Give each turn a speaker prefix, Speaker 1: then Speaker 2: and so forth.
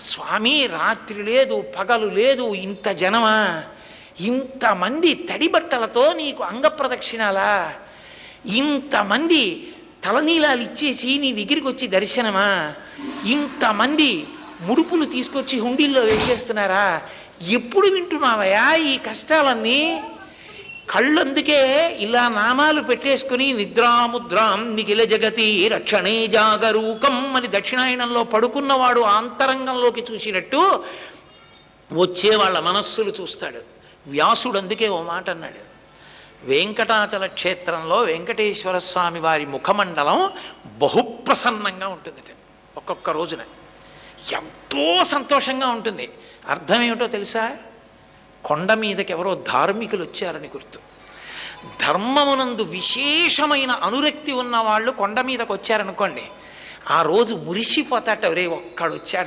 Speaker 1: స్వామి రాత్రి లేదు పగలు లేదు, ఇంత జనమా, ఇంతమంది తడి బట్టలతో నీకు అంగప్రదక్షిణాలా, ఇంతమంది తలనీలాలు ఇచ్చేసి నీ దగ్గరికి వచ్చి దర్శనమా, ఇంతమంది ముడుపులు తీసుకొచ్చి హుండీల్లో వేసేస్తున్నారా, ఎప్పుడు వింటున్నావయా ఈ కష్టాలన్నీ? కళ్ళందుకే ఇలా నామాలు పెట్టేసుకుని నిద్రాముద్రాం నిఖిల జగతి రక్షణే జాగరూకం అని దక్షిణాయనంలో పడుకున్నవాడు ఆంతరంగంలోకి చూసినట్టు వచ్చే వాళ్ళ మనస్సులు చూస్తాడు. వ్యాసుడు అందుకే ఓ మాట అన్నాడు, వెంకటాచల క్షేత్రంలో వెంకటేశ్వర స్వామి వారి ముఖమండలం బహుప్రసన్నంగా ఉంటుందట. ఒక్కొక్క రోజున ఎంతో సంతోషంగా ఉంటుంది. అర్థం ఏమిటో తెలుసా? కొండ మీదకి ఎవరో ధార్మికులు వచ్చారని గుర్తు. ధర్మమునందు విశేషమైన అనురక్తి ఉన్న వాళ్ళు కొండ మీదకి వచ్చారనుకోండి, ఆ రోజు మురిసిపోతాట, రే ఒక్కడు వచ్చాడు